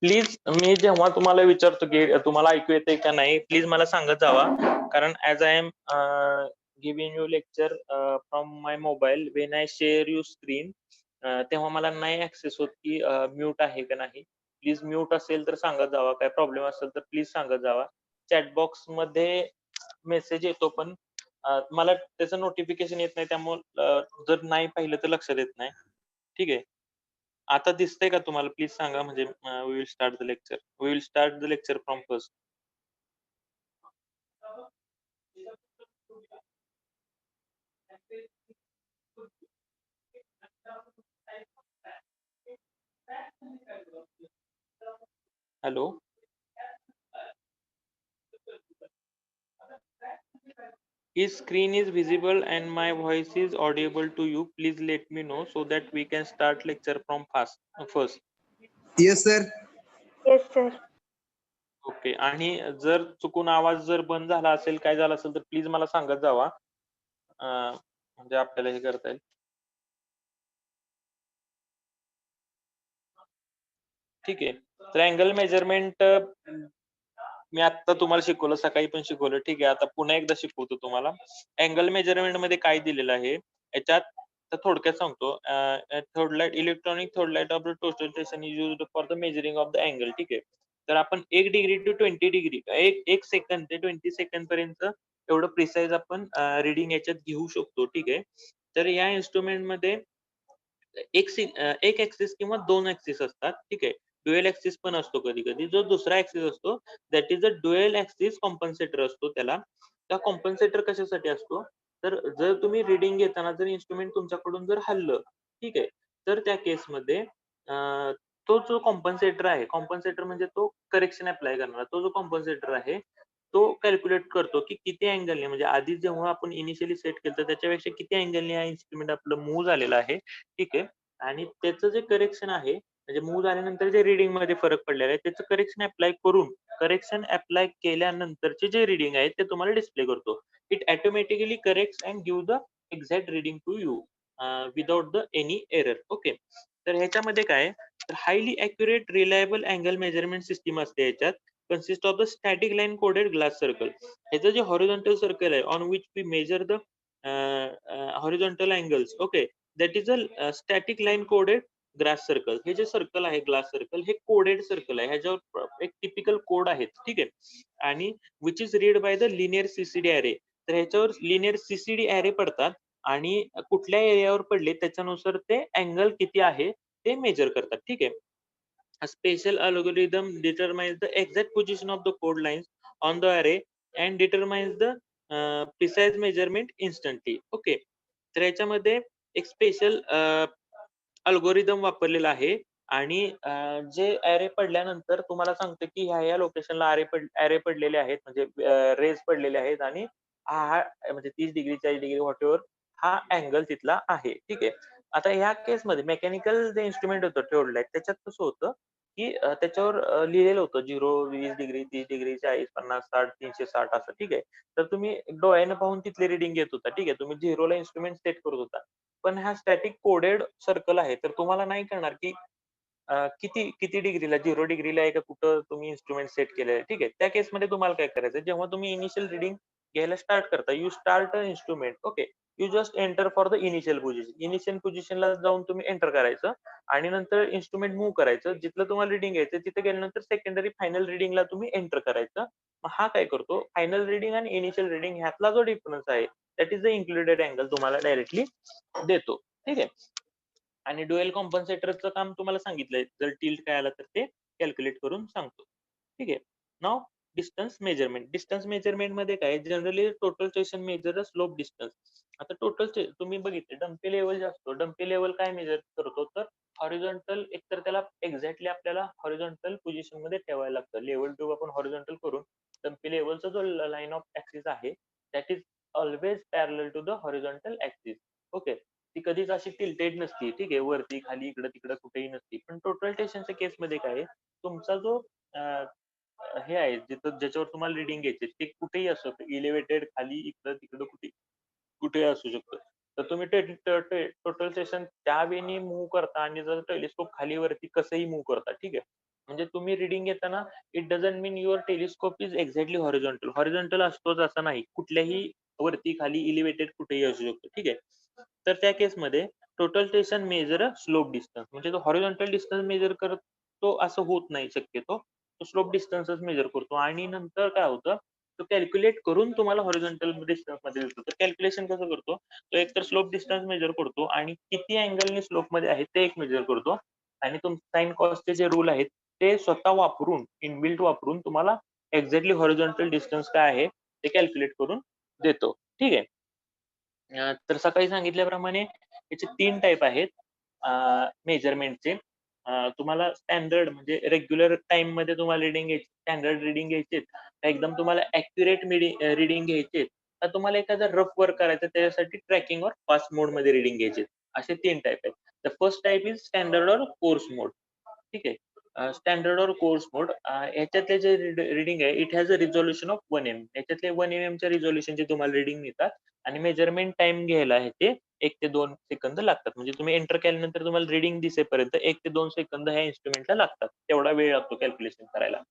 Please मी जेव्हा तुम्हाला विचारतो की तुम्हाला ऐकू येते का नाही, प्लीज मला सांगत जावा. कारण as I am giving you lecture from my mobile, when I share you screen, तेव्हा मला नाही ऍक्सेस होत की म्यूट आहे का नाही. प्लीज म्यूट असेल तर सांगत जावा, काय प्रॉब्लेम असेल तर प्लीज सांगत जावा. चॅटबॉक्स मध्ये मेसेज येतो पण मला त्याचं नोटिफिकेशन येत नाही, त्यामुळे जर नाही पाहिलं तर लक्षात येत नाही. ठीक आहे. आता दिसतंय का तुम्हाला? प्लीज सांगा, म्हणजे we will start the lecture. We will start the lecture from first. Hello. His screen is visible and my voice is audible to you. Please let me know so that we can start lecture from first. Yes, sir. Yes, sir. Okay. आणि जर चुकून आवाज जर बंद झाला असेल, काय झालं असेल तर प्लीज मला सांगत जावा, म्हणजे आपल्याला हे करता येईल. ठीक आहे. तर अँगल मेजरमेंट मी आता तुम्हाला शिकवलं, सकाळी पण शिकवलं. ठीक आहे, आता पुन्हा एकदा शिकवतो तुम्हाला. अँगल मेजरमेंट मध्ये काय दिलेलं आहे याच्यात, तर थोडक्यात सांगतो. Third light, electronic third light of the toaster station is used for the measuring of the angle. ठीक आहे. तर आपण 1 डिग्री टू 20 डिग्री, एक सेकंद ते 20 सेकंद पर्यंत एवढं प्रिसाइज आपण रिडिंग याच्यात घेऊ शकतो. ठीक आहे. तर या इन्स्ट्रुमेंट मध्ये एक ऍक्सिस किंवा 2 ऍक्सिस असतात. ठीक आहे. ड्युएल ऍक्सिस पण असतो कधी कधी. जो दुसरा ऍक्सिस असतो that is a dual axis compensator असतो त्याला. त्या कॉम्पन्सेटर कशासाठी असतो, तर जर तुम्ही रिडिंग घेताना जर इन्स्ट्रुमेंट तुमच्याकडून जर हललं, ठीक आहे, तर त्या केसमध्ये तो जो कॉम्पन्सेटर आहे, कॉम्पन्सेटर म्हणजे तो करेक्शन अप्लाय करणारा, तो जो कॉम्पन्सेटर आहे तो कॅल्क्युलेट करतो की किती अँगलने, म्हणजे आधी जेव्हा आपण इनिशियली सेट केलं त्याच्यापेक्षा किती अँगलने हा इन्स्ट्रुमेंट आपलं मूव्ह झालेलं आहे. ठीक आहे. आणि त्याचं जे करेक्शन आहे, म्हणजे मूव्ह झाल्यानंतर जे रिडिंग मध्ये फरक पडलेला आहे, त्याचं करेक्शन अप्लाय करून, करेक्शन अप्लाय केल्यानंतरचे जे रिडिंग आहे ते तुम्हाला डिस्प्ले करतो. It automatically corrects and give the exact reading to you without the any error. Okay. तर ह्याच्यामध्ये काय, तर highly accurate reliable angle measurement system असते याच्यात. Consist of the static line coded glass circle. ह्याचं जे हॉरिझॉन्टल सर्कल आहे, on which we measure the horizontal angles. Okay. That is a static line coded glass circle. हे जे circle आहे glass circle, हे coded circle आहे. ह्याच्यावर एक टिपिकल कोड आहेत. ठीक आहे. आणि which is read by the linear CCD अरे. तर ह्याच्यावर लिनियर सीसीडी अरे पडतात आणि कुठल्या एरियावर पडले त्याच्यानुसार ते अँगल किती आहे ते मेजर करतात. ठीक आहे. A special algorithm determines the exact position of the code lines on the array and determines the precise measurement instantly. Okay. तर याच्यामध्ये एक स्पेशल अल्गोरिदम वापरलेला आहे आणि जे अरे पडल्यानंतर तुम्हाला सांगते की ह्या लोकेशनला अरे पडलेले आहेत, म्हणजे रेज पडलेले आहेत आणि हा म्हणजे 30 डिग्री 40 डिग्री व्हॉट एव्हर हा अँगल तिथला आहे. ठीक आहे. आता ह्या केसमध्ये मेकॅनिकल जे इन्स्ट्रुमेंट होतं ठेवलेलं आहे त्याच्यात कसं होतं की त्याच्यावर लिहिलेलं होतं 0, 20 डिग्री, 30 डिग्री, 40, 50, 60, 360 असं. ठीक आहे. तर तुम्ही डोळ्यानं पाहून तिथले रिडिंग घेत होता. ठीक आहे. तुम्ही 0ला इन्स्ट्रुमेंट सेट करत होता. पण हा स्टॅटिक कोडेड सर्कल आहे, तर तुम्हाला नाही कळणार की किती किती डिग्रीला, 0 डिग्रीला आहे का कुठं तुम्ही इन्स्ट्रुमेंट सेट केलेलं आहे. ठीक आहे. त्या केसमध्ये तुम्हाला काय करायचं, जेव्हा तुम्ही इनिशियल रिडिंग घ्यायला स्टार्ट करता, you start a instrument. Okay. You just enter for the initial position. Initial पोझिशनला जाऊन तुम्ही एंटर करायचं आणि नंतर इन्स्ट्रुमेंट मूव्ह करायचं. जिथलं तुम्हाला रिडिंग घ्यायचं तिथे गेल्यानंतर सेकंडरी फायनल रिडिंगला तुम्ही एंटर करायचं. मग हा काय करतो, फायनल रिडिंग आणि इनिशियल रिडिंग ह्यातला जो डिफरन्स आहे that is the included angle तुम्हाला डायरेक्टली देतो. ठीक आहे. आणि ड्युएल कॉम्पन्सेटरचं काम तुम्हाला सांगितलंय, जर टिल्ट काय आला तर ते कॅल्क्युलेट करून सांगतो. ठीक आहे. नाव डिस्टन्स मेजरमेंट. डिस्टन्स मेजरमेंट मध्ये काय, generally total station measure slope distance. आता टोटल तुम्ही बघितले डम्पी लेवल जे असतो, डम्पी लेवल काय मेजर करतो, तर हॉरिझॉन्टल, एकतर त्याला एक्झॅक्टली आपल्याला हॉरिझॉन्टल पोझिशन मध्ये ठेवायला लागतं. लेवल ट्यूब आपण हॉरिझॉन्टल करून डम्पी लेवलचा जो लाईन ऑफ ऍक्सिस आहे that is always parallel to the horizontal axis. Okay. ती कधीच अशी टिल्टेड नसती, ठीक आहे, वरती खाली इकडं तिकडं कुठेही नसती. पण टोटल टेन्शनच्या केसमध्ये काय आहे, तुमचा जो हे आहे जिथं ज्याच्यावर तुम्हाला रिडिंग घ्यायची ते कुठेही असू शकतं. एलिव्हेटेड खाली इकडं तिकडं कुठेही असू शकतं. तर तुम्ही टोटल सेशन त्या वेनी मूव्ह करता आणि जर टेलिस्कोप खाली वरती कसंही मूव्ह करता. ठीक आहे. म्हणजे तुम्ही रिडिंग घेताना it doesn't mean your telescope is exactly horizontal. Horizontal असतोच असं नाही. कुठल्याही वरती खाली एलिव्हेटेड कुठेही असू शकतो. ठीक आहे. तर त्या केसमध्ये total station measure a slope distance म्हणजे तो हॉरिझॉन्टल डिस्टन्स मेजर करतो असं होत नाही शक्यतो. तो स्लोप डिस्टन्सच मेजर करतो आणि नंतर काय होतं, तो कॅल्क्युलेट करून तुम्हाला हॉरिझॉन्टल डिस्टन्समध्ये देतो. तर कॅल्क्युलेशन कसं करतो? तो एकतर स्लोप डिस्टन्स मेजर करतो आणि किती अँगलने स्लोपमध्ये आहे ते एक मेजर करतो आणि तुमचे साइन कॉसचे जे रूल आहेत ते स्वतः वापरून, इनबिल्ट वापरून तुम्हाला एक्झॅक्टली हॉरिझॉन्टल डिस्टन्स काय आहे ते कॅल्क्युलेट करून देतो. ठीक आहे. तर सकाळी सांगितल्याप्रमाणे याचे 3 टाइप आहेत मेजरमेंटचे. तुम्हाला स्टँडर्ड म्हणजे रेग्युलर टाईममध्ये तुम्हाला रिडिंग घ्यायची, स्टँडर्ड रिडिंग घ्यायचे, एकदम तुम्हाला ॲक्युरेट रिडिंग घ्यायचे, तर तुम्हाला एखादा रफ वर्क करायचं त्याच्यासाठी ट्रॅकिंग और फास्ट मोडमध्ये रिडिंग घ्यायचे. असे 3 टाइप आहेत. The first type is standard और कोर्स मोड. ठीक आहे. स्टँडर्ड और कोर्स मोड ह्याच्यातले जे रिडिंग आहे it has a resolution of 1 M. याच्यातले 1 एमएमच्या रिझोल्यूशनचे तुम्हाला रिडिंग मिळतात आणि मेजरमेंट टाईम घ्यायला ह्याचे 1 ते 2 सेकंद लागतात. म्हणजे तुम्ही एंटर केल्यानंतर तुम्हाला रिडिंग दिसेपर्यंत 1 ते 2 सेकंद ह्या इन्स्ट्रुमेंटला लागतात. तेवढा वेळ लागतो कॅल्क्युलेशन करायला.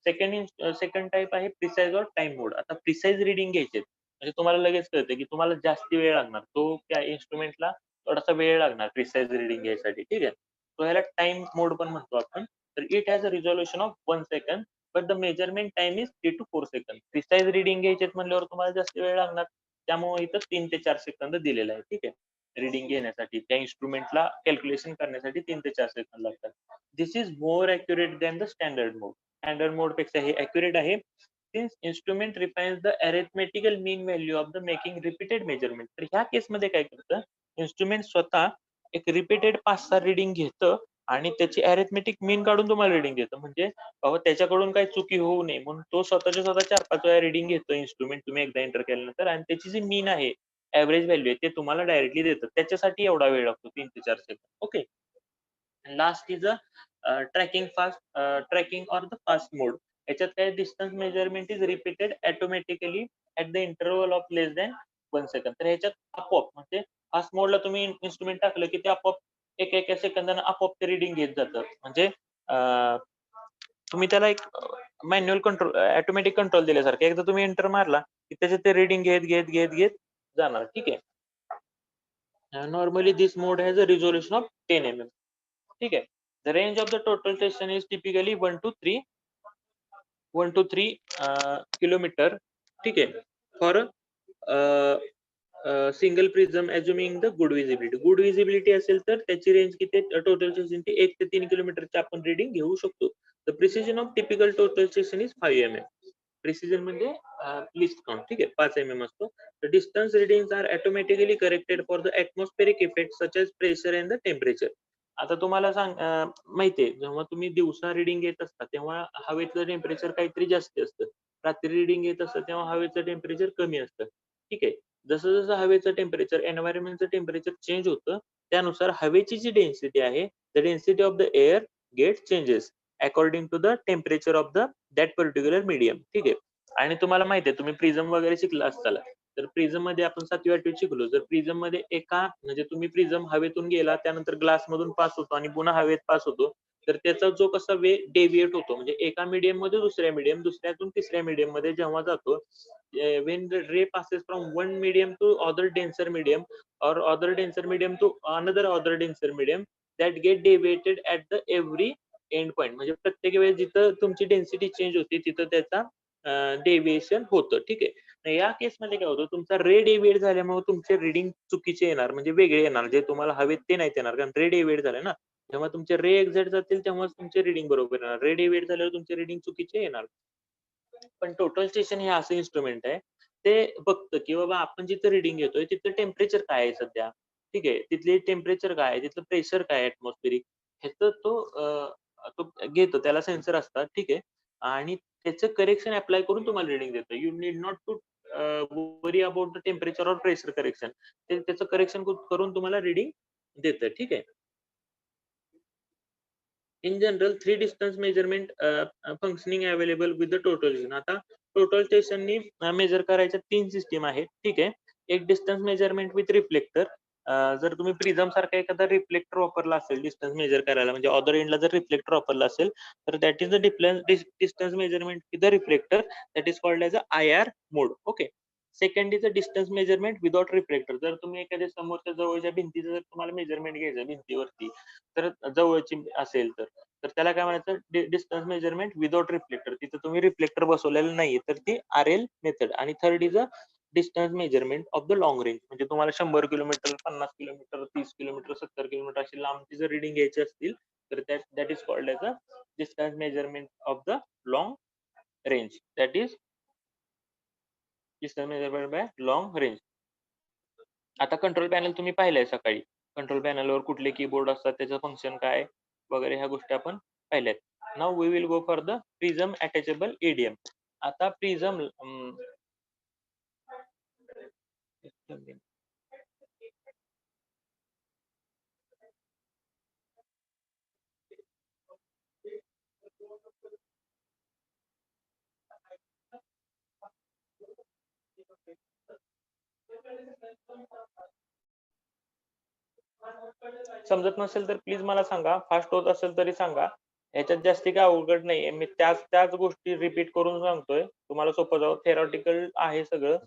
सेकंड टाइप आहे प्रिसाइज और टाईम मोड. आता प्रिसाइज रिडिंग घ्यायचे म्हणजे तुम्हाला लगेच कळतं की तुम्हाला जास्ती वेळ लागणार. तो त्या इन्स्ट्रुमेंटला थोडासा वेळ लागणार प्रिसाइज रिडिंग घ्यायसाठी. ठीक आहे. तो ह्याला टाईम मोड पण म्हणतो आपण. तर it has a resolution of 1 second but the measurement time is 3 to 4 second. Precise reading घ्यायचे म्हणल्यावर तुम्हाला जास्त वेळ लागणार. त्यामुळे इथं 3 ते 4 सेकंद दिलेला आहे. ठीक आहे. रिडिंग घेण्यासाठी त्या इन्स्ट्रुमेंटला कॅल्क्युलेशन करण्यासाठी 3 ते 4 सेकंद लागतात. This is more accurate than the standard mode. Standard mode पेक्षा हे ॲक्युरेट आहे. Since instrument refines the arithmetical mean value of the making repeated measurement. तर ह्या केसमध्ये काय करतं, इन्स्ट्रुमेंट स्वतः एक रिपीटेड 5-6 रिडिंग घेतं आणि त्याची अरिथमेटिक मीन काढून तुम्हाला रिडिंग देतं. म्हणजे बाबा त्याच्याकडून काही चुकी होऊ नये म्हणून तो स्वतःच्या स्वतः 4-5 वेळा रिडिंग घेतो इन्स्ट्रुमेंट तुम्ही एकदा एंटर केल्यानंतर आणि त्याची जी मीन आहे, एव्हरेज व्हॅल्यू आहे ते तुम्हाला डायरेक्टली देतं. त्याच्यासाठी एवढा वेळ लागतो 3 ते 4 सेकंद. Okay. Last is a tracking or the fast mode. याच्यात काय distance measurement is repeated automatically at the interval of less than 1 second. तर ह्याच्यात आपोआप म्हणजे फास्ट मोडला तुम्ही इन्स्ट्रुमेंट टाकलं की ते आपोआप एका सेकंदानं आपोआप ते रिडिंग घेत जातं. म्हणजे तुम्ही त्याला एक मॅन्युअल कंट्रोल ऑटोमॅटिक कंट्रोल दिल्यासारखं. एकदा तुम्ही एंटर मारला की त्याच्यात ते रिडिंग घेत जाणार. ठीक आहे. Normally this mode has a resolution of 10 mm. ठीक आहे. The range of the total station is typically 1 to 3 kilometre. ठीक आहे. For single prism assuming the good visibility. Good visibility असेल तर त्याची रेंज किती टोटल स्टेशनची 1 ते 3 किलोमीटरची आपण रिडिंग घेऊ शकतो. The precision of typical total station is 5 mm. Precision म्हणजे लिस्ट काउंट. ठीक आहे. 5 mm असतो. The distance readings are automatically corrected for the atmospheric effect such as pressure and the temperature. आता तुम्हाला माहितीये जेव्हा तुम्ही दिवसा रिडिंग घेत असता तेव्हा हवेचं टेम्परेचर काहीतरी जास्त असतं. रात्री रिडिंग घेत असतं तेव्हा हवेचं टेम्परेचर कमी असतं. ठीक आहे. जसं हवेचं टेम्परेचर, एन्व्हायरमेंटचं टेम्परेचर चेंज होतं, त्यानुसार हवेची जी डेन्सिटी आहे, the density of the air get changes according to the temperature of that particular medium. ठीक आहे. आणि तुम्हाला माहिती आहे तुम्ही प्रिझम वगैरे शिकला असताल. तर प्रिझम मध्ये आपण 7वी 8वीत शिकलो. जर प्रिझम मध्ये एका म्हणजे तुम्ही प्रिझम हवेतून गेला त्यानंतर ग्लास मधून पास होतो आणि पुन्हा हवेत पास होतो. तर त्याचा जो कसा वे डेव्हिएट होतो म्हणजे एका मीडियम मध्ये दुसऱ्या मीडियम, दुसऱ्यातून तिसऱ्या मीडियम मध्ये जेव्हा जातो, when the ray passes from one medium to other denser medium or other denser medium to another other denser medium that get deviated at the every end point. म्हणजे प्रत्येक वेळेस जिथं तुमची डेन्सिटी चेंज होते तिथं त्याचा डेव्हिएशन होतं. ठीक आहे. या केसमध्ये काय होतं तुमचा रे डेव्हिएट झाल्यामुळे तुमचे रिडिंग चुकीचे येणार म्हणजे वेगळे येणार. जे तुम्हाला हवेत ते नाहीत येणार कारण रे डेव्हिएट झाले ना. जेव्हा तुमचे रे एक्झॅक्ट जातील तेव्हाच तुमचे रिडिंग बरोबर येणार. रे डेव्हिएट झाल्यावर तुमचे रिडिंग चुकीचे येणार. पण टोटल स्टेशन हे असं इन्स्ट्रुमेंट आहे, ते बघतं की बाबा आपण जिथं रिडिंग घेतोय तिथलं टेम्परेचर काय आहे सध्या. ठीक आहे. तिथले टेम्परेचर काय आहे, तिथलं प्रेशर काय आहे ॲटमॉस्फेरिक ह्याचं तो घेतो. त्याला सेन्सर असतात. ठीक आहे. आणि त्याचं करेक्शन अप्लाय करून तुम्हाला रिडिंग देतो. You need not to worry about the temperature और प्रेशर करेक्शन. ते त्याचं करेक्शन करून तुम्हाला रीडिंग देतं. ठीक आहे. In general 3 distance measurement functioning available with the total station. आता टोटल स्टेशननी मेजर करायच्या 3 सिस्टीम आहेत. ठीक आहे. एक डिस्टन्स मेजरमेंट विथ रिफ्लेक्टर. जर तुम्ही प्रिझम सारखा एखादा रिफ्लेक्टर वापरला असेल डिस्टन्स मेजर करायला, म्हणजे अदर एंडला जर रिफ्लेक्टर वापरला असेल, तर that is the distance measurement with the reflector, that is called as a IR mode. Okay. Second is a distance measurement without reflector. जर तुम्ही एखाद्या समोरच्या जवळच्या भिंतीचं जर तुम्हाला मेजरमेंट घ्यायचं भिंतीवरती, तर जवळची असेल तर त्याला काय म्हणायचं, डिस्टन्स मेजरमेंट विदाउट रिफ्लेक्टर. तिथं तुम्ही रिफ्लेक्टर बसवलेलं नाहीये, तर ती RL मेथड. आणि third is a distance measurement of the long range. म्हणजे तुम्हाला 100 किलोमीटर, 50 किलोमीटर, 30 किलोमीटर, 70 किलोमीटर अशी लांबची जर रीडिंग घ्यायची असतील, तर that is called as a distance measurement of the long range. That is distance measurement by long range. आता control panel तुम्ही पाहिलंय सकाळी. कंट्रोल पॅनलवर कुठले कीबोर्ड असतात, त्याचं फंक्शन काय वगैरे ह्या गोष्टी आपण पाहिल्यात. Now we will go for the prism attachable EDM. आता प्रिझम समजत नसेल तर प्लीज मला सांगा. फास्ट होत असेल तरी सांगा. ह्याच्यात जास्ती काय अवघड नाहीये. मी त्याच गोष्टी रिपीट करून सांगतोय. तुम्हाला सोपं जावं. थेरॉटिकल आहे सगळं.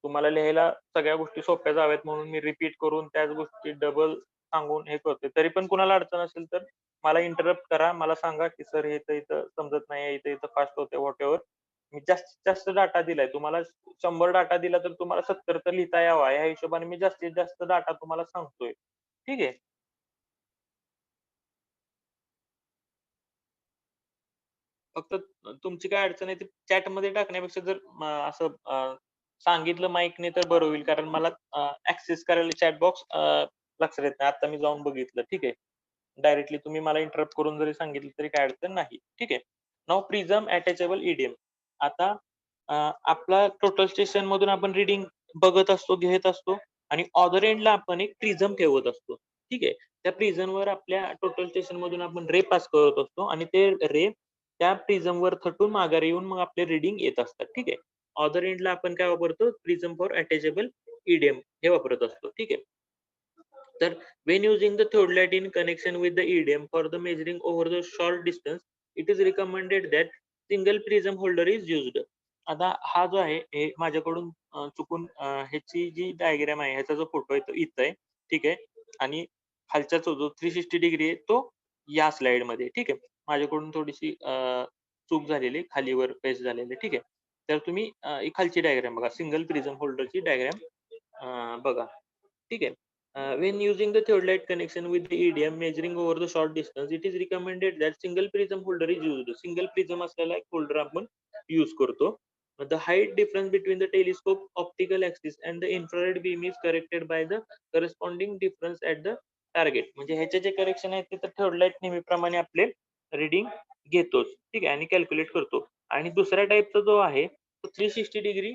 तुम्हाला लिहायला सगळ्या गोष्टी सोप्या जाव्यात म्हणून मी रिपीट करून त्याच गोष्टी डबल सांगून हे करतोय. तरी पण कुणाला अडचण असेल तर मला इंटरप्ट करा. मला सांगा की सर हे इथं समजत नाहीये, इथं फास्ट होतंय व्हॉटएव्हर. मी जास्तीत जास्त डाटा दिलाय. तुम्हाला 100 डाटा दिला तर तुम्हाला 70 तर लिहिता यावा. या हिशोबाने मी जास्तीत जास्त डाटा तुम्हाला सांगतोय. ठीक आहे. फक्त तुमची काय अडचण आहे ती चॅटमध्ये टाकण्यापेक्षा जर असं सांगितलं माईकने तर बरं होईल. कारण मला ऍक्सेस करायला चॅट बॉक्स लक्षात येत नाही. आता मी जाऊन बघितलं. ठीक आहे. डायरेक्टली तुम्ही मला इंटरप्ट करून जरी सांगितलं तरी काही अडचण नाही. ठीक आहे. Now prism attachable EDM. आता आपला टोटल स्टेशन मधून आपण रीडिंग बघत असतो, घेत असतो आणि अदर एंडला आपण एक प्रिझम ठेवत असतो. ठीक आहे. त्या प्रिझमवर आपल्या टोटल स्टेशन मधून आपण रे पास करत असतो आणि ते रे त्या प्रिझमवर थटून माघारी येऊन मग आपले रीडिंग येत असतात. ठीक आहे. अदर एंडला आपण काय वापरतो, प्रिझम फॉर अटॅचेबल EDM हे वापरत असतो. ठीक आहे. तर when using the theodolite in connection with the EDM for the measuring over the short distance, it is recommended that single prism holder is used. आता हा जो आहे हे माझ्याकडून चुकून ह्याची जी डायग्राम आहे ह्याचा जो फोटो आहे तो इथं आहे. ठीक आहे. आणि खालचा जो 360 डिग्री आहे तो या स्लाइड मध्ये. ठीक आहे. माझ्याकडून थोडीशी चूक झालेली, खालीवर पेस्ट झालेली. ठीक आहे. तर तुम्ही ही खालची डायग्राम बघा. सिंगल प्रिझम होल्डरची डायग्राम बघा. ठीक आहे. When using the theodolite connection with the EDM measuring over the short distance, it is recommended that single prism holder is used. Single prism असलेला एक होल्डर आपण यूज करतो. The height difference between the telescope optical axis and the infrared beam is corrected by the corresponding difference at the target. म्हणजे ह्याचे जे correction आहे ते तर theodolite नेहमीप्रमाणे आपले रीडिंग घेतोच. ठीक आहे. आणि कॅल्क्युलेट करतो. आणि दुसऱ्या टाईपचा जो आहे तो 360 डिग्री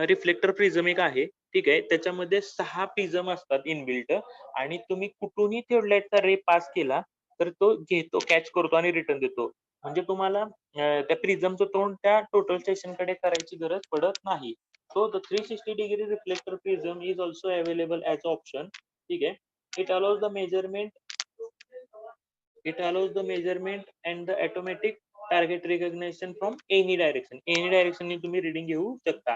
रिफ्लेक्टर प्रिझम एक आहे. ठीक आहे. त्याच्यामध्ये 6 प्रिझम असतात इनबिल्ट आणि तुम्ही कुठूनही theodoliteचा रे पास केला तर तो घेतो, कॅच करतो आणि रिटर्न देतो. म्हणजे तुम्हाला त्या प्रिझमचं तोंड त्या टोटल स्टेशनकडे करायची गरज पडत नाही. So the 360 degree reflector prism is also available as option. ठीक आहे. It allows the measurement and the automatic target recognition from any direction. Any direction ने तुम्ही रीडिंग घेऊ शकता.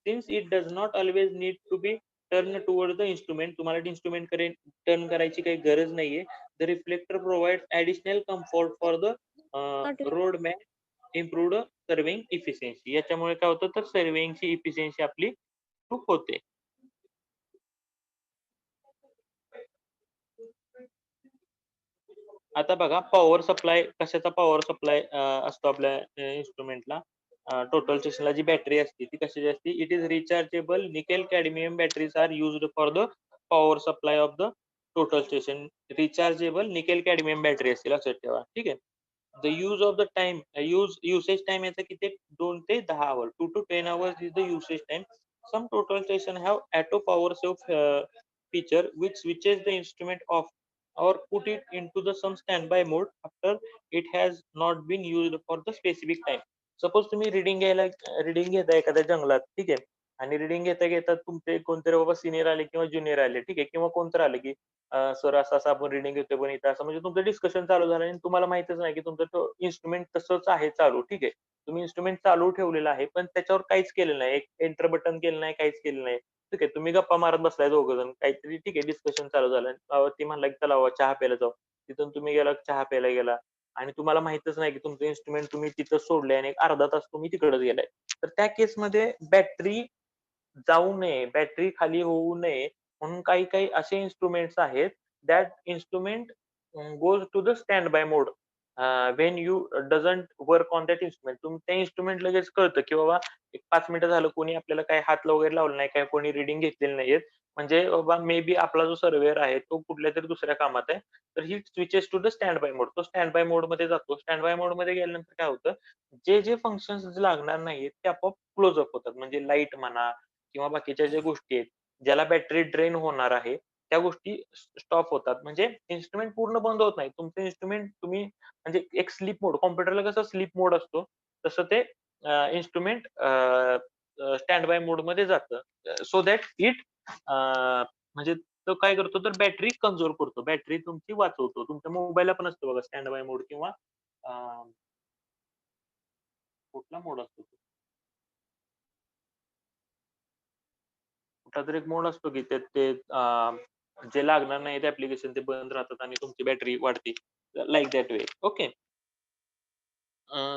Since it does not always need to be turned towards the instrument, तुम्हाला instrument कडे turn करायची काही गरज नाहीये. The reflector provides additional comfort for the roadman, improved surveying efficiency. याच्यामुळे काय होतं तर सर्वेइंगची इफिशियन्सी आपली खूप होते. आता बघा पॉवर सप्लाय, कशाचा पॉवर सप्लाय असतो आपल्या इन्स्ट्रुमेंटला. टोटल स्टेशनला जी बॅटरी असते ती कशाची असते. It is rechargeable nickel cadmium batteries are used for the power supply of the total station. Rechargeable nickel cadmium battery असते, लक्षात ठेवा. ठीक आहे. The use of the time usage time याचा किती 2 ते 10 hours 2 to 10 hours is the usage time. Some total station have auto power save feature which switches the instrument off or put it into the some standby mode after it has not been used for the specific time. Suppose तुम्ही reading घेताय एखाद्या जंगलात, ठीक आहे, आणि reading घेता घेता तुमचे कोणतरी बाबा सिनियर आले किंवा ज्युनियर आले, ठीक आहे, किंवा कोणतरी आले की सर असं असं आपण रिडिंग घेतोय पण इथं असं, म्हणजे तुमचं डिस्कशन चालू झालं आणि तुम्हाला माहितच नाही की तुमचं तो इन्स्ट्रुमेंट तसंच आहे चालू, ठीक आहे. तुम्ही इन्स्ट्रुमेंट चालू ठेवलेला आहे पण त्याच्यावर काहीच केलेलं नाही, एक एंटर बटन केलं नाही, काहीच केलं नाही, ठीक आहे. तुम्ही गप्पा मारत बसलाय दोघ जण काहीतरी, ठीक आहे, डिस्कशन चालू झालं. ती म्हणला की चला बाबा चहा प्यायला जाऊ. तिथून तुम्ही गेला चहा प्यायला गेला आणि तुम्हाला माहितच नाही की तुमचं इन्स्ट्रुमेंट तुम्ही तिथं सोडलंय आणि एक अर्धा तास तुम्ही तिकडेच गेलाय. तर त्या केसमध्ये बॅटरी जाऊ नये, बॅटरी खाली होऊ नये म्हणून काही काही असे इन्स्ट्रुमेंट्स आहेत, that instrument goes to the stand by mode when you doesn't work on that instrument. तुम्ही त्या इन्स्ट्रुमेंट लगेच कळतं की बाबा एक 5 मिनिटं झालं कोणी आपल्याला काही हात वगैरे लावला नाही, काय कोणी रिडिंग घेतलेली नाहीये, म्हणजे बाबा मे बी आपला जो सर्व्हेअर आहे तो कुठल्या तरी दुसऱ्या कामात आहे. तर ही switches to the stand by mode. तो स्टँड बाय मोड मध्ये जातो. स्टँड बाय मोड मध्ये गेल्यानंतर काय होतं, जे जे फंक्शन्स लागणार नाहीत ते आपोआप क्लोज अप होतात. म्हणजे लाईट म्हणा किंवा बाकीच्या ज्या गोष्टी आहेत, ज्याला बॅटरी ड्रेन होणार आहे, त्या गोष्टी स्टॉप होतात. म्हणजे इन्स्ट्रुमेंट पूर्ण बंद होत नाही. तुमचं इन्स्ट्रुमेंट तुम्ही म्हणजे एक स्लीप मोड, कॉम्प्युटरला कसं स्लीप मोड असतो, तसं ते इन्स्ट्रुमेंट स्टँड बाय मोड मध्ये जातं. सो दॅट इट म्हणजे तो काय करतो तर बॅटरी कन्झर्व्ह करतो. बॅटरी तुमची वाचवतो. तुमच्या मोबाईलला पण असतो बघा स्टँड बाय मोड किंवा अ, कुठला मोड असतो तो? कुठलातरी एक मोड असतो की त्यात ते जे लागणार नाही ते ॲप्लिकेशन ते बंद राहतात आणि तुमची बॅटरी वाढते. Like that way. Okay.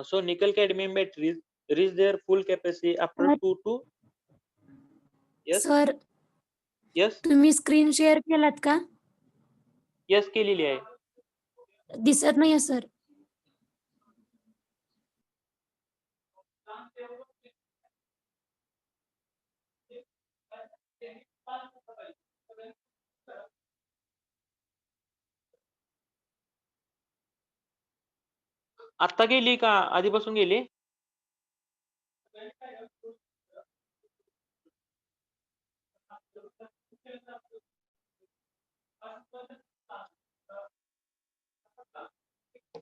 So nickel cadmium batteries reach their full capacity after sir 2 to yes, sir yes, तुम्ही स्क्रीन शेअर केलात का? yes केलेली आहे. दिसत नाहीये सर. आत्ता गेली का आधीपासून गेली?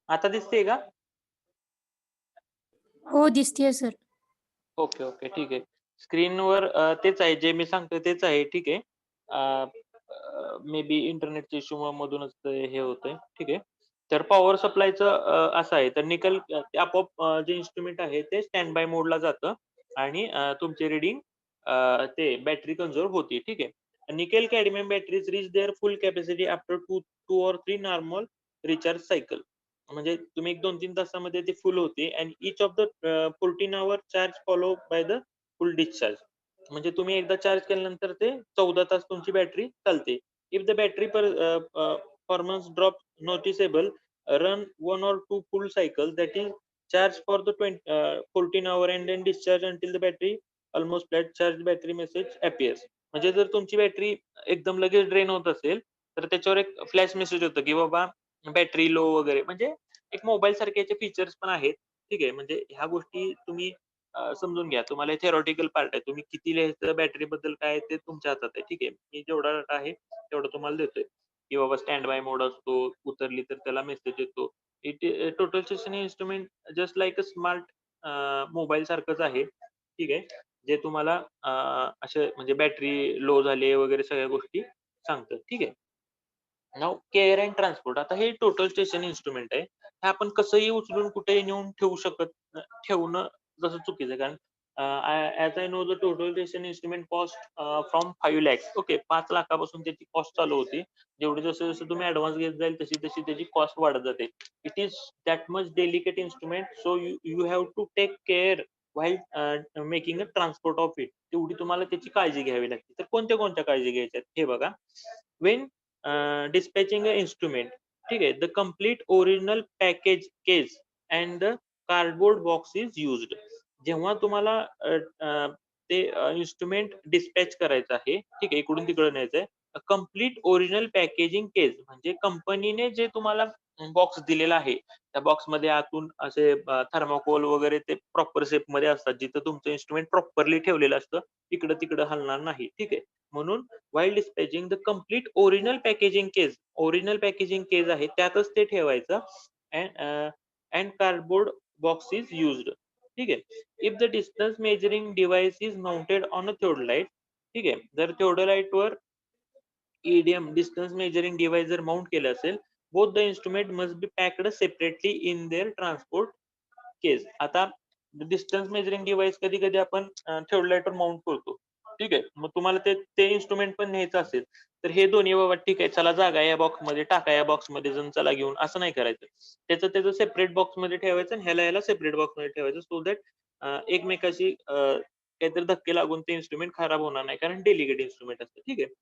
आता दिसते का? हो दिसतीये सर. Okay, okay. ठीक आहे. स्क्रीनवर तेच आहे जे मी सांगतोय तेच आहे. ठीक आहे. मे बी इंटरनेटच्या इश्यू मधूनच ते हे होतंय. ठीक आहे. तर पॉवर सप्लायचं असं आहे. तर निकल ते आपोआप जे इन्स्ट्रुमेंट आहे ते स्टँड बाय मोडला जातं आणि तुमची रीडिंग ते बॅटरी कन्झर्व्ह होते. ठीक आहे. Nickel cadmium batteries reach their full capacity after 2 or 3 normal recharge cycle. म्हणजे तुम्ही एक 2-3 तासामध्ये ते फुल होते आणि each of the 14 hour charge follow by the full discharge. म्हणजे तुम्ही एकदा चार्ज केल्यानंतर ते 14 तास तुमची बॅटरी चालते. If the battery performance drop noticeable, run 1 or 2 full cycle that is charge for the 14 hour and then discharge until the battery almost flat charge battery message appears. म्हणजे जर तुमची बॅटरी एकदम लगेच ड्रेन होत असेल, तर त्याच्यावर एक फ्लॅश मेसेज होतं, की बाबा बॅटरी लो वगैरे. म्हणजे एक मोबाईल सारखे याचे फीचर्स पण आहेत. ठीक आहे. म्हणजे ह्या गोष्टी तुम्ही समजून घ्या. तुम्हाला थिअरॉटिकल पार्ट आहे. तुम्ही किती लिहायचं बॅटरीबद्दल काय आहे ते तुमच्या हातात आहे. ठीक आहे. मी जेवढा डाटा आहे तेवढं तुम्हाला देतोय, की बाबा स्टँड बाय मोड असतो, उतरली तर त्याला मेसेज येतो. It total station instrument just like a smart mobile सारखंच आहे. ठीक आहे. जे तुम्हाला असे म्हणजे बॅटरी लो झाली वगैरे सगळ्या गोष्टी सांगतं. ठीक आहे. Now care and transport. आता हे टोटल स्टेशन इन्स्ट्रुमेंट आहे. हे आपण कसंही उचलून कुठेही नेऊन ठेवू ठेवणं जसं चुकीचं आहे. कारण as I know the total station instrument cost from 5 lakhs. Okay. 5 लाखापासून त्याची कॉस्ट चालू होती. जेवढे जसं तुम्ही ॲडव्हान्स घेत जाईल तशी त्याची कॉस्ट वाढत जाते. It is that much delicate instrument, so you you have to take care while making a transport of it. तेवढी तुम्हाला त्याची काळजी घ्यावी लागते. तर कोणत्या काळजी घ्यायच्या हे बघा. वेन dispatching a instrument, ठीक आहे, the complete original package case and the cardboard box is used. जेव्हा तुम्हाला ते इन्स्ट्रुमेंट डिस्पॅच करायचं आहे, ठीक आहे, इकडून तिकडे न्यायचंय, कंप्लीट ओरिजिनल पॅकेजिंग केस म्हणजे कंपनीने जे तुम्हाला बॉक्स दिलेला आहे. त्या बॉक्समध्ये आतून असे थर्माकोल वगैरे ते प्रॉपर शेपमध्ये असतात. जिथं तुमचं इन्स्ट्रुमेंट प्रॉपरली ठेवलेलं असतं. इकडं-तिकडं हलणार नाही. ठीक आहे. म्हणून while dispatching the complete original packaging case आहे त्यातच ते ठेवायचं and cardboard box is used. ठीक आहे. If the distance measuring device is mounted on a theodolite. ठीक आहे. जर थिओडोलाइटवर EDM डिस्टन्स मेजरिंग डिव्हाइस जर माउंट केलं असेल, both the instrument must be packed separately in their transport case. आता डिस्टन्स मेजरिंग डिव्हाइस कधी-कधी आपण थिओडोलाइटवर माउंट करतो. ठीक आहे. मग तुम्हाला ते ते इन्स्ट्रुमेंट पण न्यायचं असेल, तर हे दोन्ही बाबा ठीक आहे, चला जागा या बॉक्समध्ये, टाका या बॉक्समध्ये जाऊन चला घेऊन, असं नाही करायचं. त्याचं सेपरेट बॉक्समध्ये ठेवायचं आणि ह्याला सेपरेट बॉक्समध्ये ठेवायचं सो दॅट एकमेकाशी काहीतरी धक्के लागून ते इन्स्ट्रुमेंट खराब होणार नाही. कारण डेलिकेट इन्स्ट्रुमेंट असतं. ठीक आहे.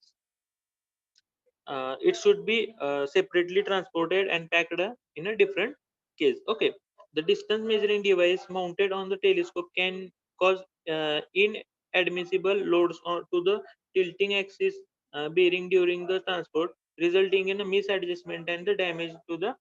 It should be separately transported and packed in a different case. Okay. The distance measuring device mounted on the telescope can cause inadmissible loads to the tilting axis bearing during the transport, resulting in a misadjustment and the damage to the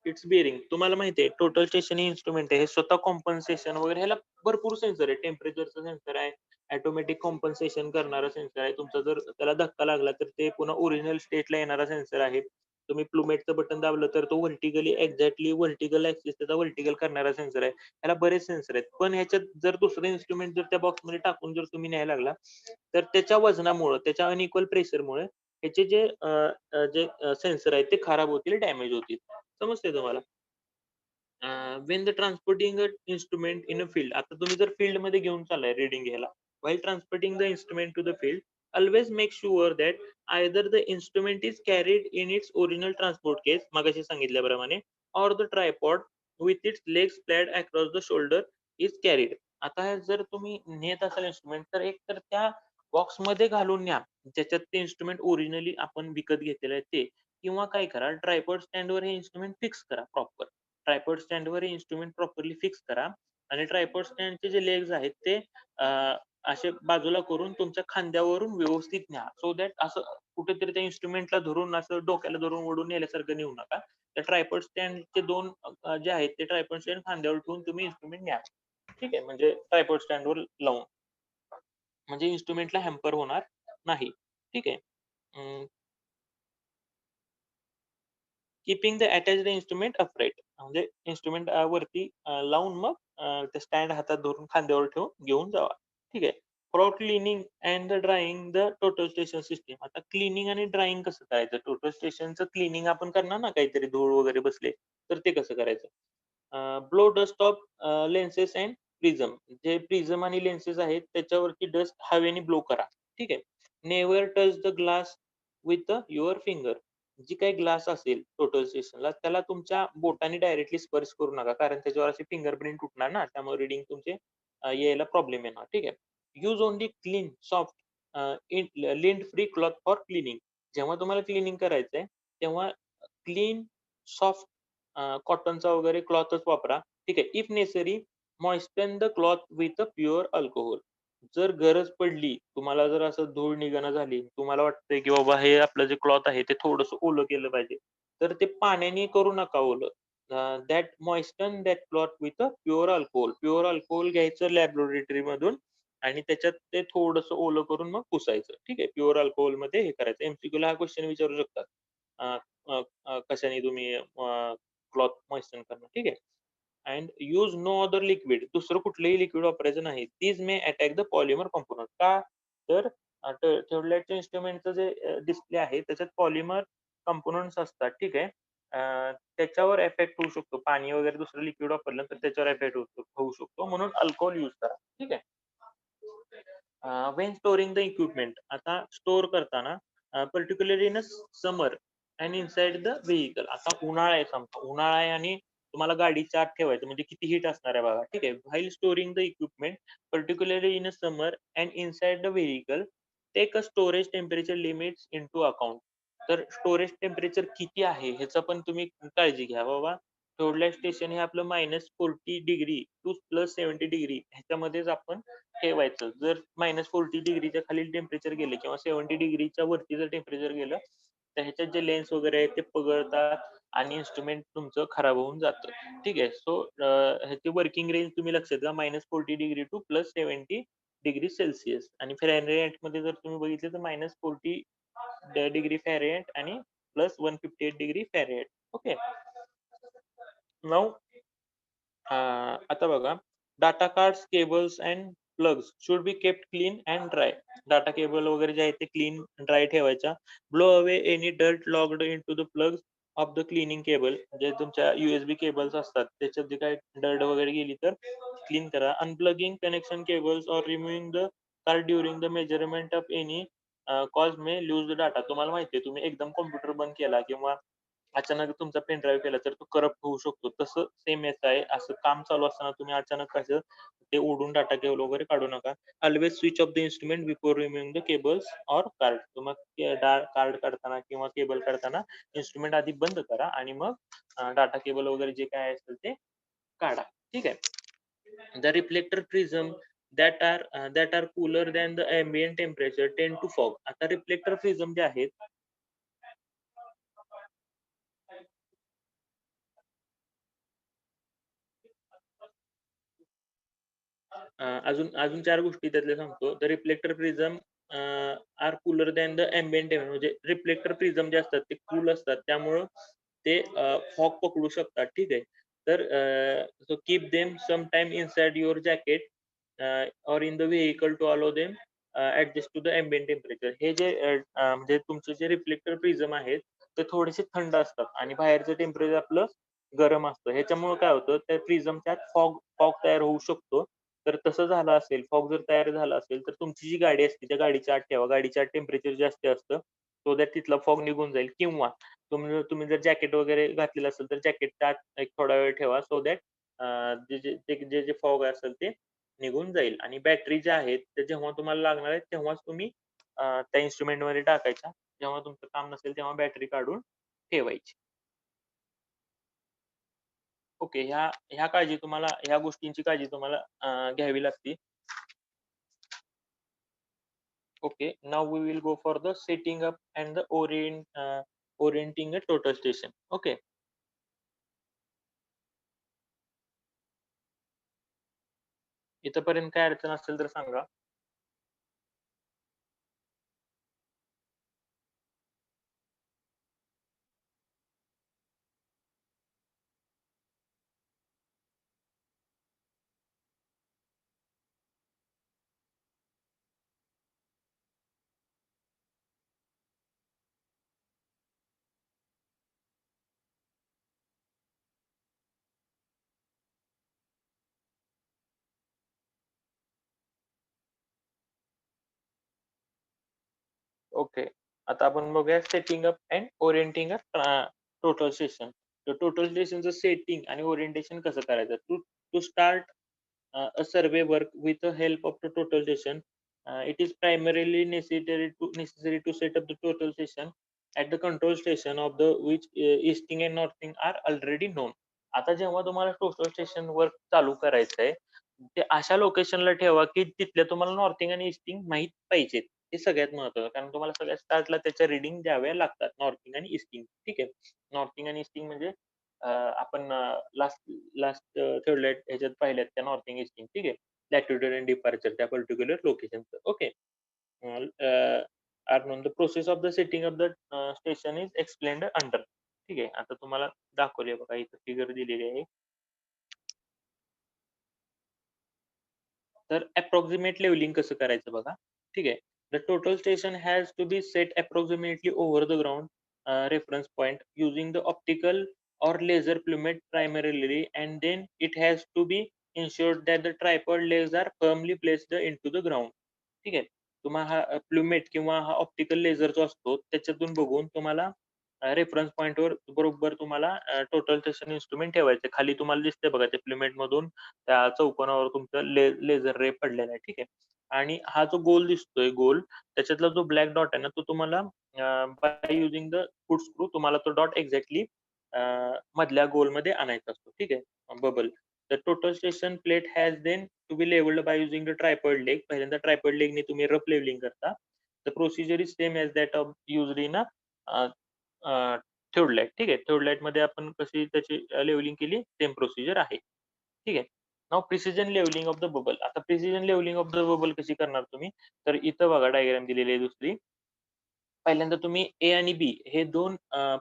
it's bearing. तुम्हाला माहिती आहे total station हे instrument आहे. हे स्वतः compensation वगैरे ह्याला भरपूर सेन्सर आहे. टेम्परेचरचा सेन्सर आहे, ऑटोमॅटिक कॉम्पन्सेशन करणारा सेन्सर आहे. तुमचा जर त्याला धक्का लागला तर ते पुन्हा ओरिजिनल स्टेटला येणारा सेन्सर आहे. तुम्ही प्लुमेटचं बटन दाबलं तर तो एक्झॅक्टली व्हर्टिकल ॲक्सिस त्याचा व्हर्टिकल करणारा सेन्सर आहे. ह्याला बरेच सेन्सर आहेत. पण ह्याच्यात जर दुसरं इन्स्ट्रुमेंट जर त्या बॉक्समध्ये टाकून जर तुम्ही न्यायला लागला, तर त्याच्या वजनामुळं, त्याच्या अनइक्वल प्रेशरमुळे ह्याचे जे सेन्सर आहेत ते खराब होतील, डॅमेज होतील. समजतंय तुम्हाला? When the transporting a instrument in a field. आता तुम्ही जर फील्डमध्ये घेऊन चाललाय रीडिंग घ्यायला. While transporting the instrument to the field, always make sure that either the instrument is carried in its original transport case, मगाशी सांगितल्याप्रमाणे, or the tripod with its legs spread across the shoulder is carried. आता हे जर तुम्ही नेत असाल instrument तर एक तर त्या बॉक्समध्ये घालून न्या, ज्याच्यात ते इन्स्ट्रुमेंट ओरिजिनली आपण विकत घेतलेलं आहे ते. किंवा काय करा, ट्रायपॉड स्टँडवर हे इन्स्ट्रुमेंट फिक्स करा प्रॉपर. ट्रायपॉड स्टँडवर हे इन्स्ट्रुमेंट प्रॉपरली फिक्स करा आणि ट्रायपॉड स्टँडचे जे लेग्स आहेत ते असे बाजूला करून तुमच्या खांद्यावरून व्यवस्थित न्या. सो दॅट असं कुठेतरी त्या इन्स्ट्रुमेंटला धरून असं डोक्याला धरून ओढून नेल्यासारखं नेऊ नका. त्या ट्रायपॉड स्टँडचे 2 जे आहेत ते ट्रायपॉड स्टँड खांद्यावर ठेवून तुम्ही इन्स्ट्रुमेंट न्या. ठीक आहे. म्हणजे ट्रायपॉड स्टँडवर लावून. म्हणजे इन्स्ट्रुमेंटला हॅम्पर होणार नाही. ठीक आहे. Keeping the attached instrument upright. म्हणजे इन्स्ट्रुमेंट वरती लावून मग ते स्टँड हातात धरून खांद्यावर ठेवून घेऊन जावा. ठीक आहे. For cleaning and the drying the total station system. आता क्लिनिंग आणि ड्रायिंग कसं करायचं? टोटल स्टेशनचं क्लिनिंग आपण करणार ना, काहीतरी धूळ वगैरे बसले, तर ते कसं करायचं? Blow dust off lenses and prism. जे प्रिझम आणि लेन्सेस आहेत त्याच्यावरती डस्ट हवेने ब्लो करा. ठीक आहे. Never touch the glass with your finger. जी काही ग्लास असेल टोटल स्टेशनला त्याला तुमच्या बोटाने डायरेक्टली स्पर्श करू नका. कारण त्याच्यावर असे फिंगरप्रिंट उठणार ना, त्यामुळे रीडिंग तुमचे यायला प्रॉब्लेम येणार. ठीक आहे. Use only clean, soft, lint free cloth for cleaning. जेव्हा तुम्हाला क्लिनिंग करायचंय तेव्हा क्लीन, सॉफ्ट कॉटनचा वगैरे क्लॉथच वापरा. ठीक आहे. If necessary moisten the cloth with a pure alcohol. जर गरज पडली, तुम्हाला जर असं धूळ निघणं झाली, तुम्हाला वाटतंय की बाबा हे आपलं जे क्लॉथ आहे ते थोडंसं ओलं केलं पाहिजे, तर ते पाण्याने करू नका ओलं. That moisten that cloth with a pure alcohol. Pure alcohol घ्यायचं लॅबोरेटरीमधून आणि त्याच्यात ते थोडंसं ओलं करून मग पुसायचं. ठीक आहे. प्युअर अल्कोहोलमध्ये हे करायचं. एमसीक्यूला हा क्वेश्चन विचारू शकतात. अ, अ, कशाने तुम्ही क्लॉथ मॉइस्चन करणार. ठीक आहे. And use no other liquid. दुसरं कुठलंही लिक्विड वापरायचं नाही. These may attack the polymer component. का? तर थिओडोलाइटच्या इन्स्ट्रुमेंटचं जे डिस्प्ले आहे त्याच्यात पॉलिमर कंपोनंट्स असतात. ठीक आहे. त्याच्यावर इफेक्ट होऊ शकतो. पाणी वगैरे दुसरं लिक्विड वापरलं तर त्याच्यावर इफेक्ट होऊ शकतो. म्हणून अल्कोहोल यूज करा. ठीक आहे. Wien storing the equipment. आता स्टोअर करताना particularly in summer and inside the vehicle. आता उन्हाळा आहे समजा, उन्हाळा आहे आणि तुम्हाला गाडीच्या आत ठेवायचं म्हणजे किती हीट असणार आहे बघा. ठीक आहे. While storing the equipment particularly in summer and inside the vehicle, take a storage temperature limits into account. तर स्टोरेज टेम्परेचर किती आहे ह्याचं पण तुम्ही काळजी घ्या बाबा. सोडलॅक स्टेशन हे आपलं -40 टू +70 ह्याच्यामध्येच आपण ठेवायचं. जर -40 डिग्रीच्या खाली टेम्परेचर गेले किंवा 70 डिग्रीच्या वरती जर टेम्परेचर गेलं, तर ह्याच्यात जे लेन्स वगैरे आहेत ते पगळतात आणि इन्स्ट्रुमेंट तुमचं खराब होऊन जातं. ठीक आहे. सो ह्याची वर्किंग रेंज तुम्ही लक्षात घ्या -40° टू +70° आणि फॅरनहाइटमध्ये जर तुम्ही बघितलं तर -40° फॅरनहाइट आणि +158° फॅरनहाइट. ओके. नाऊ आता बघा data cards, cables and plugs should be kept clean and dry. Data cable वगैरे जे आहेत ते क्लीन, ड्राय ठेवायच्या. Blow away any dirt logged into the plugs of the cleaning cable. जे तुमच्या USB केबल्स असतात त्याच्यात जे काही डर्ट वगैरे गेली तर क्लीन करा. अनप्लगिंग connection cables or removing the card during the measurement of any cause may lose the data. तुम्हाला माहिती आहे तुम्ही एकदम कॉम्प्युटर बंद केला किंवा अचानक तुमचा पेन ड्राईव्ह केला तर तो करप्ट होऊ शकतो. तसं सेम याचं आहे. असं काम चालू असताना तुम्ही अचानक कसं ते उडून डाटा केबल वगैरे काढू नका. Always switch off the instrument before removing the cables or card. तुम्ही कार्ड काढताना किंवा केबल काढताना इन्स्ट्रुमेंट आधी बंद करा आणि मग डाटा केबल वगैरे जे काय असेल ते काढा. ठीक आहे. The reflector prism that are cooler than the ambient temperature tend to fog. आता रिफ्लेक्टर प्रिझम जे आहेत अजून अजून 4 गोष्टी त्यातल्या सांगतो. The reflector prism are cooler than the ambient temperature. म्हणजे रिफ्लेक्टर प्रिझम जे असतात ते कूल असतात. त्यामुळं ते फॉग पकडू शकतात. ठीक आहे. तर so keep them some time inside your jacket or in the vehicle to allow them adjust to the ambient temperature. हे जे म्हणजे तुमचे जे रिफ्लेक्टर प्रिझम आहेत ते थोडेसे थंड असतात आणि बाहेरचं टेम्परेचर आपलं गरम असतं. ह्याच्यामुळं काय होतं त्या प्रिझमच्यात फॉग फॉग तयार होऊ शकतो. तर तसं झालं असेल, फॉग जर तयार झाला असेल, तर तुमची जी गाडी असते त्या गाडीच्या आत ठेवा. गाडीच्या आत टेम्परेचर जास्त असतं. सो दॅट तिथला फॉग निघून जाईल किंवा तुम्ही जर जॅकेट वगैरे घातलेलं असेल, तर जॅकेटच्या आत एक थोडा वेळ ठेवा. सो दॅट जे फॉग असेल ते निघून जाईल आणि बॅटरी ज्या आहेत, त्या जेव्हा तुम्हाला लागणार आहेत, तेव्हाच तुम्ही त्या इन्स्ट्रुमेंटमध्ये टाकायच्या. जेव्हा तुमचं काम नसेल, तेव्हा बॅटरी काढून ठेवायची. ओके. ह्या काळजी तुम्हाला ह्या गोष्टींची काळजी तुम्हाला घ्यावी लागते. Okay, now we will go for the setting up and the orienting a total station. Okay. इथपर्यंत काय अडचण असेल तर सांगा. ओके. आता आपण बघूया setting up and orienting a total station. तर टोटल स्टेशनचं सेटिंग आणि ओरिएंटेशन कसं करायचं? To to start a survey work with the help of the total station. It is primarily necessary to set up the total station at the control station of the which easting and northing are already known. आता जेव्हा तुम्हाला total station work चालू करायचंय, ते अशा लोकेशनला ठेवा की तिथल्या तुम्हाला नॉर्थिंग आणि ईस्टिंग माहीत पाहिजेत. हे सगळ्यात महत्त्वाचं. कारण तुम्हाला सगळ्यात स्टार्टला त्याच्या रीडिंग द्याव्या लागतात. नॉर्थिंग आणि ईस्टिंग. ठीक आहे. नॉर्थिंग आणि ईस्टिंग म्हणजे आपण लास्ट लास्ट ठेवल्या ह्याच्यात पाहिल्यात त्या नॉर्थिंग ईस्टिंग. ठीक आहे. लॅटिट्यूड अँड डिपार्चर त्या पर्टिक्युलर लोकेशनचं. Okay. Are known the process of the setting of the station is explained under. ठीक आहे. आता तुम्हाला दाखवली बघा इथं फिगर दिलेली आहे. तर अप्रॉक्सिमेट लेवलिंग कसं करायचं बघा. ठीक आहे. The total station has to be set approximately over the ground reference point using the optical or laser plummet primarily, and then it has to be ensured that the tripod legs are firmly placed into the ground. ठीक आहे. तुम्हाला हा प्लुमेट किंवा हा optical laser जो असतो त्याच्यातून बघून तुम्हाला रेफरन्स पॉइंटवर बरोबर तुम्हाला टोटल स्टेशन इन्स्ट्रुमेंट ठेवायचे. खाली तुम्हाला दिसतंय बघा त्या प्लुमेटमधून त्या चौकोनावर तुमचं लेझर रे पडलेला आहे. ठीक आहे. आणि हा जो गोल दिसतोय गोल, त्याच्यातला जो ब्लॅक डॉट आहे ना, तो तुम्हाला bye using the foot screw तुम्हाला तो डॉट एक्झॅक्टली मधल्या गोलमध्ये आणायचा असतो. ठीक आहे. Bubble. The total station plate has then to be levelled by using the tripod leg. पहिल्यांदा ट्रायपॉड लेगने तुम्ही रफ लेव्हलिंग करता. The procedure is same as that of used in a theodolite ठीक आहे. थिओडलाइट मध्ये आपण कशी त्याची लेव्हलिंग केली सेम प्रोसिजर आहे. ठीक आहे. Now precision levelling of the bubble. आता precision levelling of the bubble कशी करणार तुम्ही? तर इथं बघा डायग्राम दिलेली आहे दुसरी. पहिल्यांदा तुम्ही ए आणि बी हे 2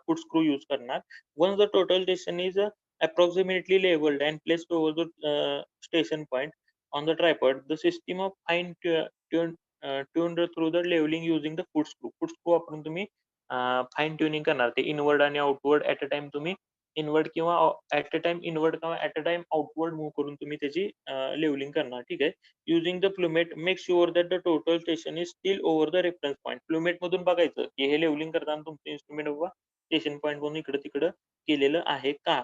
फूट स्क्रू यूज करणार. Once the total station is approximately leveled and placed over the station point on the tripod, the system of tuned through the leveling using the foot screw. Foot screw वापरून तुम्ही fine tuning करणार. ते inward आणि outward at a time तुम्ही inward किंवा at a time inward किंवा at a time outward move करून तुम्ही त्याची लेव्हलिंग करणार. ठीक आहे. Using the plummet make sure that the total station is still over the reference point. Plummet मधून बघायचं की हे लेव्हलिंग करताना तुमचं इन्स्ट्रुमेंट बाबा स्टेशन पॉइंट वरून इकडं-तिकडं केलेलं आहे का?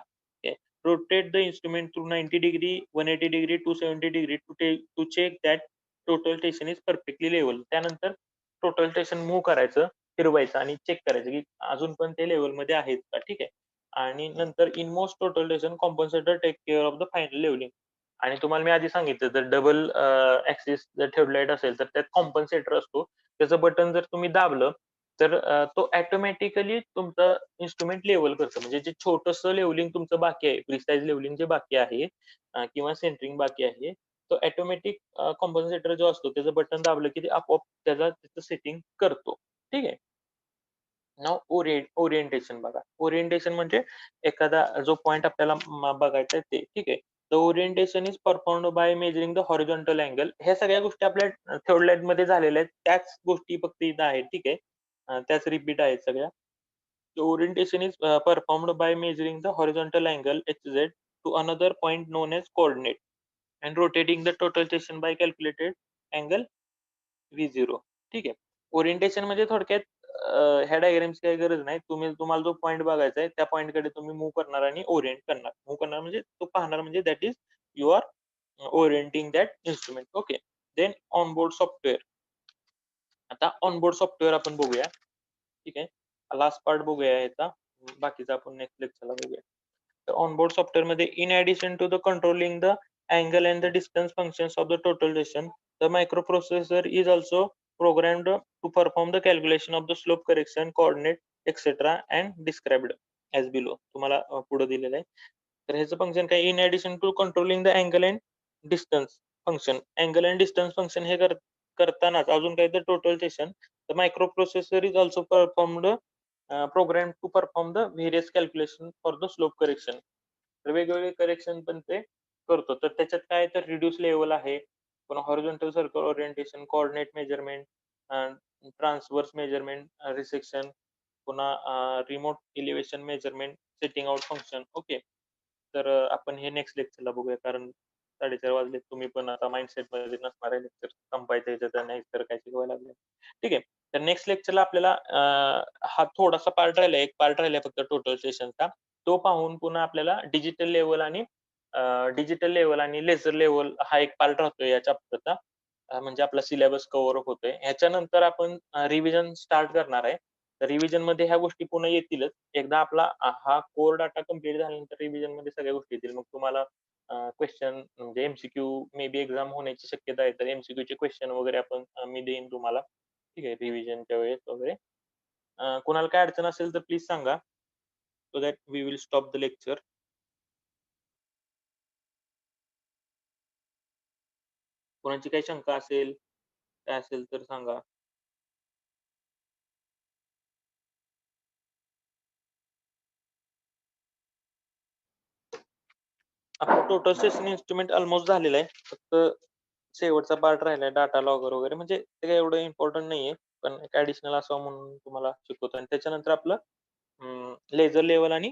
Rotate the instrument through 90 degree, 180 degree, 270 degree to check that total station is perfectly level. त्यानंतर टोटल स्टेशन मूव्ह करायचं, फिरवायचं आणि चेक करायचं की अजून पण ते लेव्हलमध्ये आहेत का? ठीक आहे. आणि नंतर in most total station compensator take care of the final levelling. आणि तुम्हाला मी आधी सांगितलं जर डबल ॲक्सिस जर थिओडलाइट असेल तर त्यात कॉम्पेन्सेटर असतो. त्याचं बटन जर तुम्ही दाबलं तर तो ऑटोमॅटिकली तुमचं इन्स्ट्रुमेंट लेव्हल करतं. म्हणजे जे छोटंसं लेव्हलिंग तुमचं बाकी आहे, प्रिसाइज लेव्हलिंग जे बाकी आहे किंवा सेंटरिंग बाकी आहे, तो ऑटोमॅटिक कॉम्पेन्सेटर जो असतो त्याचं बटन दाबलं की ते आपोआप त्याचं सेटिंग करतो. ठीक आहे. नाऊ ओरिएंटेशन बघा. ओरिएंटेशन म्हणजे एखादा जो पॉइंट आपल्याला बघायचा आहे ते. ठीक आहे. The orientation is performed by measuring the horizontal angle. ह्या सगळ्या गोष्टी आपल्या थिओडलाइटमध्ये झालेल्या आहेत. त्याच गोष्टी फक्त इथं आहेत. ठीक आहे. त्याच रिपीट आहेत सगळ्या. The orientation is performed by measuring the horizontal angle HZ to another point known as coordinate and rotating the total station by calculated angle V0. ठीक आहे. ओरिएंटेशन म्हणजे थोडक्यात ह्या डायग्रामची काही गरज नाही. तुम्हाला जो पॉइंट बघायचा आहे त्या पॉइंटकडे तुम्ही मूव्ह करणार आणि ओरिएंट करणार. मूव्ह करणार म्हणजे तो पाहणार म्हणजे that is you are orienting that instrument. Okay. Then onboard software. आता ऑनबोर्ड सॉफ्टवेअर आपण बघूया. ठीक आहे. लास्ट पार्ट बघूया याचा. बाकीचा आपण नेक्स्ट लेक्चरला बघूया. तर ऑनबोर्ड सॉफ्टवेअरमध्ये in addition to the controlling the angle and the distance functions of the total station, the microprocessor is also programmed to perform the calculation of the slope correction, coordinate, etc. and described as below. तुम्हाला पुढे दिलेलं आहे. तर ह्याचं function काय in addition to controlling the angle and distance function. Angle and distance function हे करतानाच अजून काही तर total station the microprocessor is also performed program to perform the various calculation for the slope correction. तर वेगवेगळे correction पण ते करतो. तर त्याच्यात काय तर रिड्यूस लेवल आहे, पुन्हा horizontal circle orientation, coordinate measurement, transverse measurement, resection, पुन्हा remote elevation measurement, setting out function. Okay. तर आपण हे नेक्स्ट लेक्चरला बघूया कारण 4:30 वाजले. तुम्ही पण आता माइंडसेटमध्ये नसणार आहे लेक्चर संपायचं ह्याच्यात नाही तर काय शिकवायला लागले. ठीक आहे. तर नेक्स्ट लेक्चरला आपल्याला हा थोडासा पार्ट राहिलाय, एक पार्ट राहिलाय फक्त टोटल सेशनचा. तो पाहून पुन्हा आपल्याला डिजिटल लेव्हल आणि लेझर लेव्हल हा एक पार्ट राहतोय या चॅप्टरचा. म्हणजे आपला सिलेबस कव्हर अप होतोय. ह्याच्यानंतर आपण रिव्हिजन स्टार्ट करणार आहे. तर रिव्हिजनमध्ये ह्या गोष्टी पुन्हा येतीलच. एकदा आपला हा कोर डाटा कंप्लीट झाल्यानंतर रिव्हिजनमध्ये सगळ्या गोष्टी येतील. मग तुम्हाला क्वेश्चन म्हणजे एमसीक्यू मे बी एक्झाम होण्याची शक्यता आहे. तर एमसीक्यूचे क्वेश्चन वगैरे मी देईन तुम्हाला. ठीक आहे. रिव्हिजनच्या वेळेस वगैरे. कुणाला काय अडचण असेल तर प्लीज सांगा. So that we will stop the lecture. कोणाची काही शंका असेल, काय असेल तर सांगा. आपलं टोटल सेशन इन्स्ट्रुमेंट ऑलमोस्ट झालेलं आहे. फक्त शेवटचा पार्ट राहिलाय डाटा लॉगर वगैरे म्हणजे ते काही एवढं इम्पोर्टंट नाहीये. पण एक ॲडिशनल असावं म्हणून तुम्हाला शिकवतो आणि त्याच्यानंतर आपलं लेझर लेव्हल आणि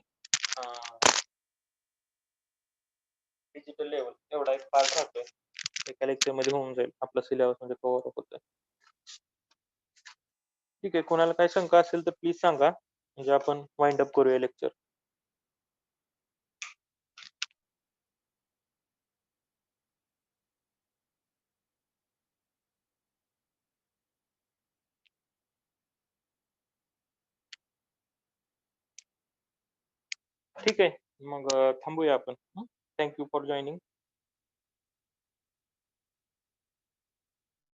डिजिटल लेव्हल एवढा एक पार्ट राहतोय. एका लेक्चरमध्ये होऊन जाईल. आपला सिलेबस म्हणजे कव्हर अप होतोय. ठीक आहे. कोणाला काही शंका असेल तर प्लीज सांगा. म्हणजे आपण वाइंड अप करूया लेक्चर. ठीक आहे. मग थांबूया आपण. Thank you for joining.